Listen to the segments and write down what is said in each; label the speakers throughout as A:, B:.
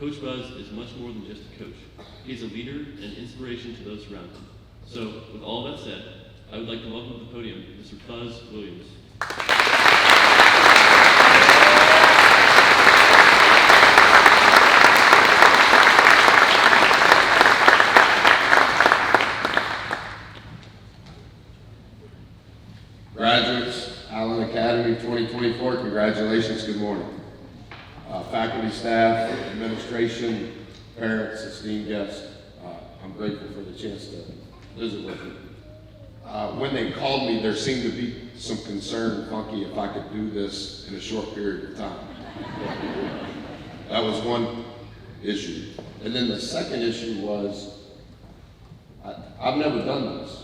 A: Coach Buzz is much more than just a coach. He is a leader and inspiration to those around him. So, with all that said, I would like to welcome to the podium Mr. Buzz Williams.
B: Graduates, Allen Academy 2024, congratulations, good morning. Faculty, staff, administration, parents, esteemed guests, I'm grateful for the chance to visit with you. When they called me, there seemed to be some concern, Funky, if I could do this in a short period of time. That was one issue. And then the second issue was, I've never done this.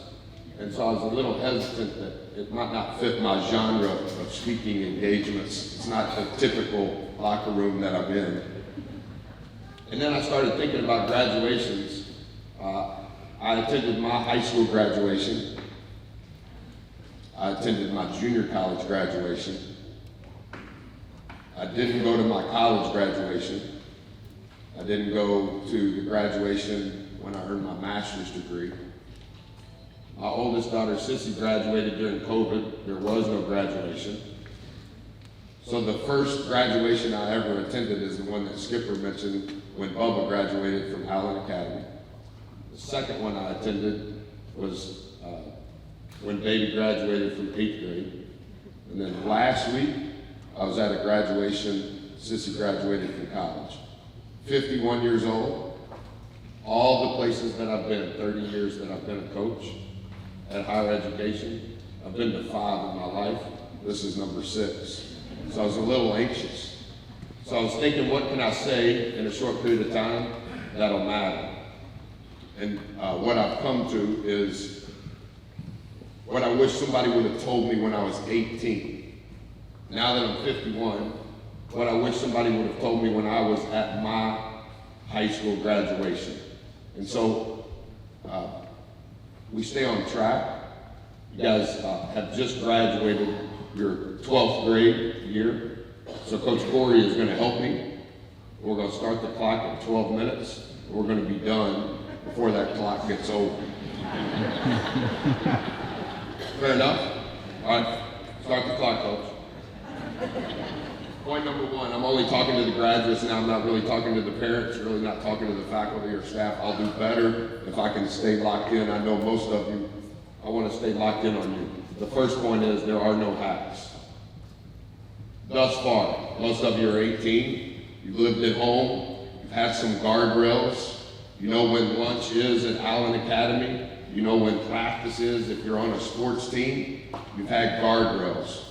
B: And so I was a little hesitant that it might not fit my genre of speaking engagements. It's not the typical locker room that I'm in. And then I started thinking about graduations. I attended my high school graduation. I attended my junior college graduation. I didn't go to my college graduation. I didn't go to the graduation when I earned my master's degree. My oldest daughter, Sissy, graduated during COVID. There was no graduation. So the first graduation I ever attended is the one that Skipper mentioned when Bubba graduated from Allen Academy. The second one I attended was when Baby graduated from 8th grade. And then last week, I was at a graduation, Sissy graduated from college. 51 years old, all the places that I've been, 30 years that I've been a coach at higher education. I've been to 5 in my life. This is number 6. So I was a little anxious. So I was thinking, what can I say in a short period of time that'll matter? And what I've come to is what I wish somebody would have told me when I was 18. Now that I'm 51, what I wish somebody would have told me when I was at my high school graduation. And so we stay on track. You guys have just graduated your 12th grade year. So Coach Corey is going to help me. We're going to start the clock at 12 minutes. We're going to be done before that clock gets over. Fair enough? All right, start the clock, Coach. Point number 1, I'm only talking to the graduates now. I'm not really talking to the parents, really not talking to the faculty or staff. I'll do better if I can stay locked in. I know most of you, I want to stay locked in on you. The first point is there are no hacks. Thus far, most of you are 18. You've lived at home. You've had some guardrails. You know when lunch is at Allen Academy. You know when practice is if you're on a sports team. You've had guardrails.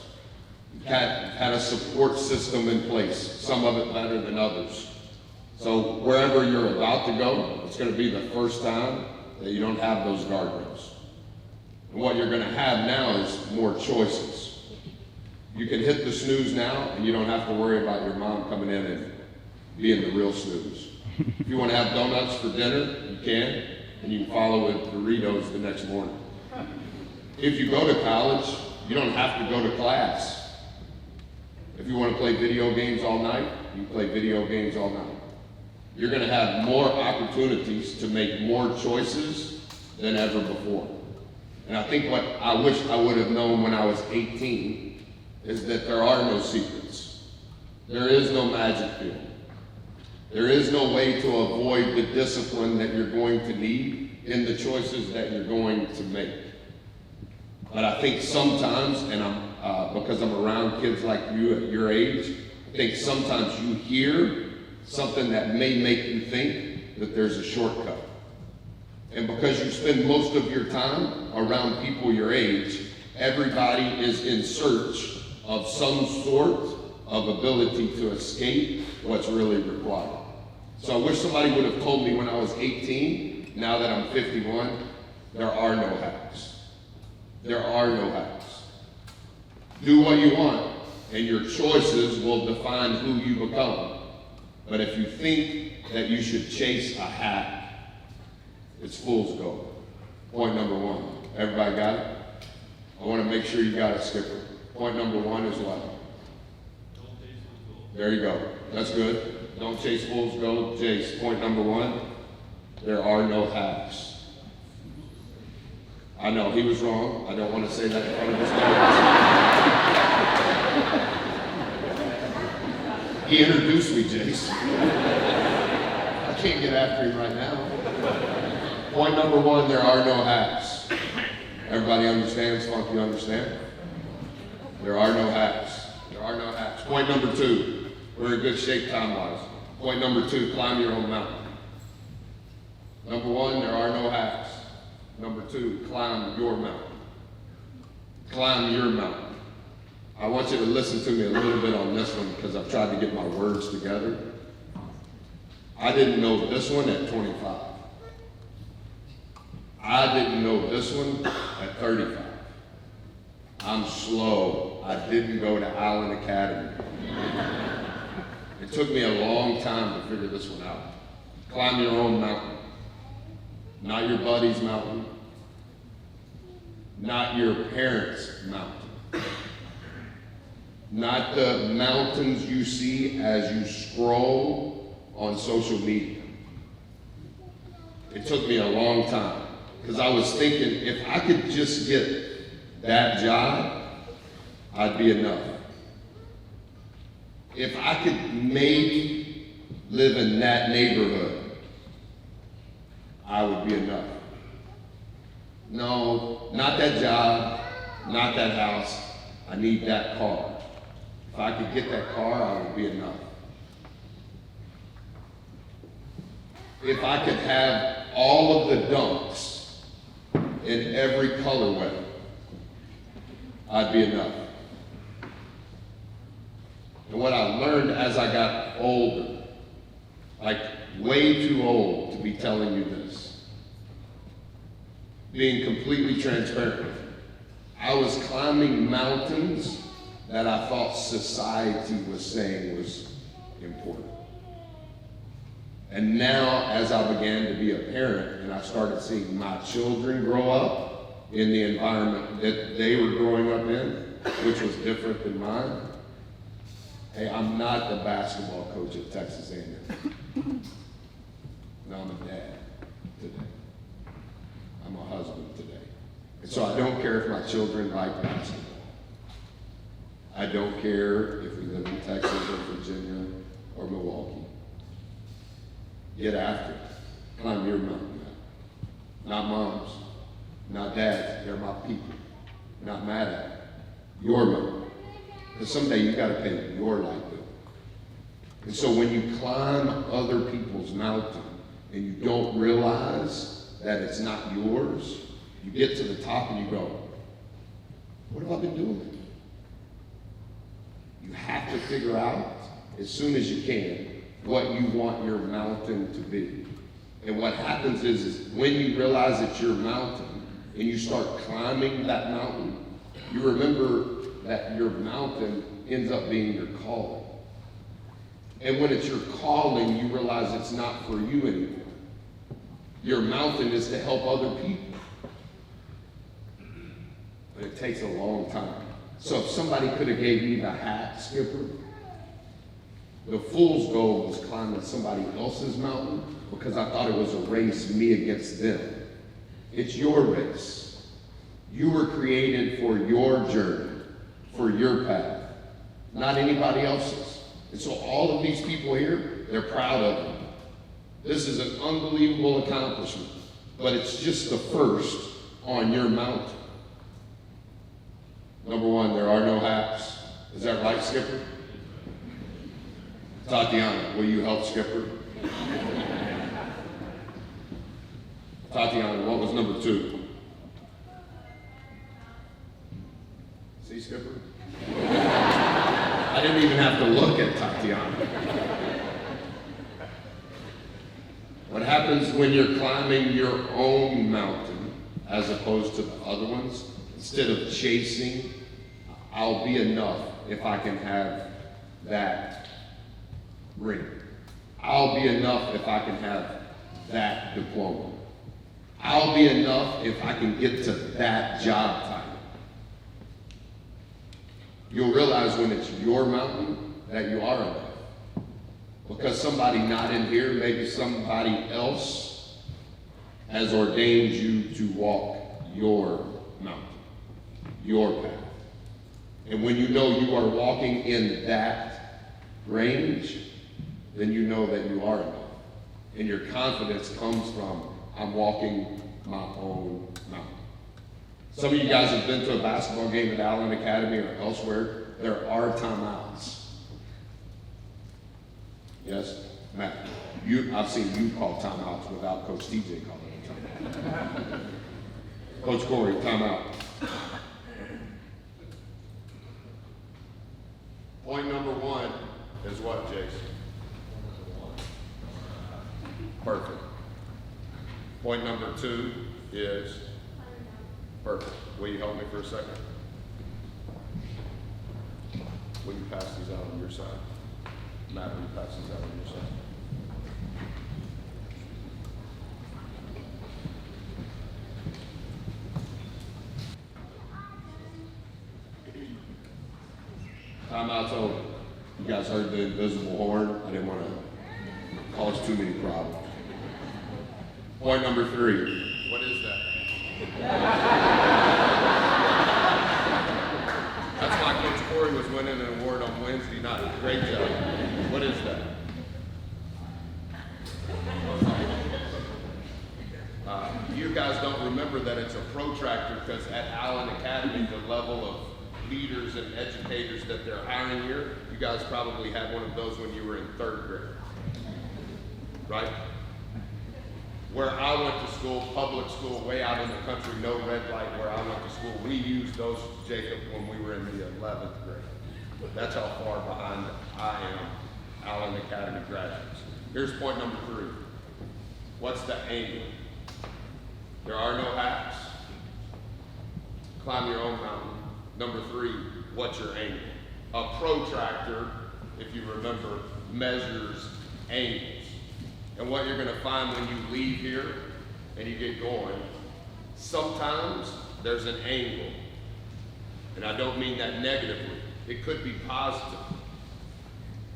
B: You've had a support system in place, some of it better than others. So wherever you're about to go, it's going to be the first time that you don't have those guardrails. And what you're going to have now is more choices. You can hit the snooze now, and you don't have to worry about your mom coming in and being the real snooze. If you want to have donuts for dinner, you can, and you can follow with Doritos the next morning. If you go to college, you don't have to go to class. If you want to play video games all night, you can play video games all night. You're going to have more opportunities to make more choices than ever before. And I think what I wish I would have known when I was 18 is that there are no secrets. There is no magic pill. There is no way to avoid the discipline that you're going to need in the choices that you're going to make. But I think sometimes, and because I'm around kids like you at your age, I think sometimes you hear something that may make you think that there's a shortcut. And because you spend most of your time around people your age, everybody is in search of some sort of ability to escape what's really required. So I wish somebody would have told me when I was 18, now that I'm 51, there are no hacks. There are no hacks. Do what you want, and your choices will define who you become. But if you think that you should chase a hack, it's fool's gold. Point number 1. Everybody got it? I want to make sure you got it, Skipper. Point number 1 is what? There you go. That's good. Don't chase fool's gold. Jace, point number one, there are no hacks. I know, he was wrong. I don't want to say that in front of his parents. He introduced me, Jace. I can't get after him right now. Point number one, there are no hacks. Everybody understands? Funk, you understand? There are no hacks. There are no hacks. Point number two, we're in good shape time-wise. Point number two, climb your own mountain. Number one, there are no hacks. Number two, climb your mountain. Climb your mountain. I want you to listen to me a little bit on this one because I've tried to get my words together. I didn't know this one at 25. I didn't know this one at 35. I'm slow. I didn't go to Allen Academy. It took me a long time to figure this one out. Climb your own mountain. Not your buddy's mountain. Not your parents' mountain. Not the mountains you see as you scroll on social media. It took me a long time because I was thinking if I could just get that job, I'd be enough. If I could maybe live in that neighborhood, I would be enough. No, not that job, not that house. I need that car. If I could get that car, I would be enough. If I could have all of the dunks in every colorway, I'd be enough. And what I learned as I got older, like way too old to be telling you this, being completely transparent with you, I was climbing mountains that I thought society was saying was important. And now, as I began to be a parent and I started seeing my children grow up in the environment that they were growing up in, which was different than mine, hey, I'm not the basketball coach at Texas A&M. No, I'm a dad today. I'm a husband today. And so I don't care if my children like basketball. I don't care if we live in Texas or Virginia or Milwaukee. Get after it. Climb your mountain. Not moms, not dads. They're my people. Not mad at it. Your mountain. Because someday you got to pay your light bill. And so when you climb other people's mountain and you don't realize that it's not yours, you get to the top and you go, what have I been doing? You have to figure out as soon as you can what you want your mountain to be. And what happens is when you realize it's your mountain and you start climbing that mountain, you remember that your mountain ends up being your calling. And when it's your calling, you realize it's not for you anymore. Your mountain is to help other people. But it takes a long time. So if somebody could have gave me the hat, Skipper, the fool's goal was climbing somebody else's mountain because I thought it was a race, me against them. It's your race. You were created for your journey, for your path, not anybody else's. And so all of these people here, they're proud of you. This is an unbelievable accomplishment, but it's just the first on your mountain. Number one, there are no hacks. Is that right, Skipper? Tatiana, will you help Skipper? Tatiana, what was number two? See, Skipper? I didn't even have to look at Tatiana. What happens when you're climbing your own mountain as opposed to the other ones? Instead of chasing, I'll be enough if I can have that ring. I'll be enough if I can have that diploma. I'll be enough if I can get to that job title. You'll realize when it's your mountain that you are enough. because somebody not in here, maybe somebody else has ordained you to walk your mountain, your path. And when you know you are walking in that range, then you know that you are enough. And your confidence comes from, I'm walking my own mountain. Some of you guys have been to a basketball game at Allen Academy or elsewhere. There are timeouts. Yes, Matt, I've seen you call timeouts without Coach TJ calling a timeout. Coach Corey, timeout. Point number one is what, Jason? Perfect. Point number two is perfect. Will you help me for a second? Will you pass these out on your side? Matt, will you pass these out on your side? Timeout's over. You guys heard the invisible horn. I didn't want to cause too many problems. Point number three. What is that? That's why Coach Corey was winning an award on Wednesday night. Great job. What is that? You guys don't remember that it's a protractor because at Allen Academy, the level of leaders and educators that they're hiring here, you guys probably had one of those when you were in 3rd grade, right? Where I went to school, public school, way out in the country, no red light where I went to school, we used those, Jacob, when we were in the 11th grade. That's how far behind I am, Allen Academy graduates. Here's point number three. What's the angle? There are no hacks. Climb your own mountain. Number three, what's your angle? A protractor, if you remember, measures angles. And what you're going to find when you leave here and you get going, sometimes there's an angle. And I don't mean that negatively. It could be positive.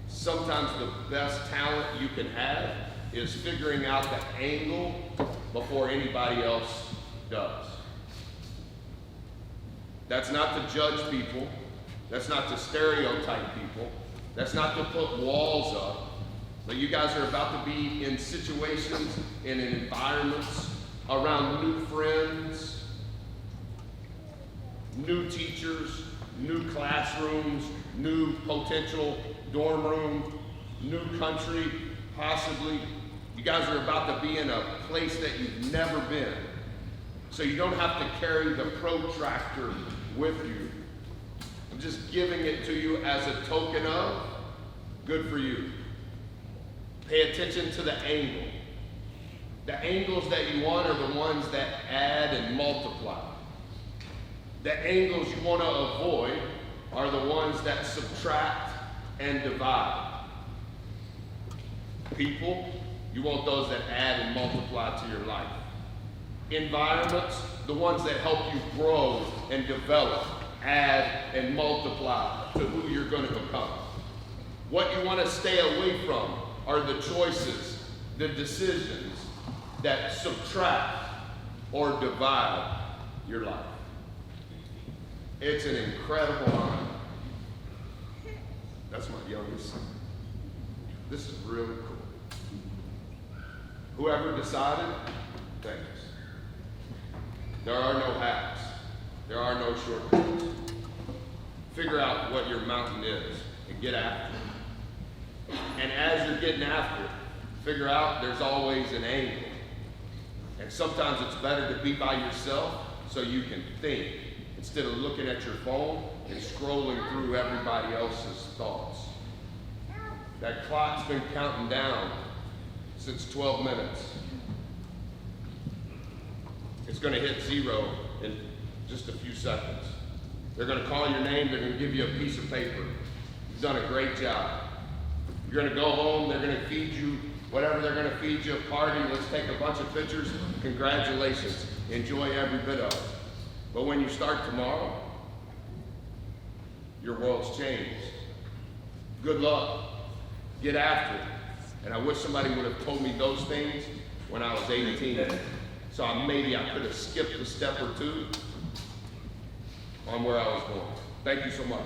B: Sometimes the best talent you can have is figuring out the angle before anybody else does. That's not to judge people. That's not to stereotype people. That's not to put walls up. But you guys are about to be in situations and in environments around new friends, new teachers, new classrooms, new potential dorm room, new country, possibly. You guys are about to be in a place that you've never been. So you don't have to carry the protractor with you. I'm just giving it to you as a token of good for you. Pay attention to the angle. The angles that you want are the ones that add and multiply. The angles you want to avoid are the ones that subtract and divide. People, you want those that add and multiply to your life. Environments, the ones that help you grow and develop, add and multiply to who you're going to become. What you want to stay away from are the choices, the decisions that subtract or divide your life. It's an incredible honor. That's my youngest son. This is really cool. Whoever decided, thanks. There are no hacks. There are no shortcuts. Figure out what your mountain is and get after it. And as you're getting after it, figure out there's always an angle. And sometimes it's better to be by yourself so you can think instead of looking at your phone and scrolling through everybody else's thoughts. That clock's been counting down since 12 minutes. It's going to hit 0 in just a few seconds. They're going to call your name. They're going to give you a piece of paper. You've done a great job. You're going to go home. They're going to feed you whatever they're going to feed you, a party. Let's take a bunch of pictures. Congratulations. Enjoy every bit of it. But when you start tomorrow, your world's changed. Good luck. Get after it. And I wish somebody would have told me those things when I was 18. So maybe I could have skipped a step or two on where I was going. Thank you so much.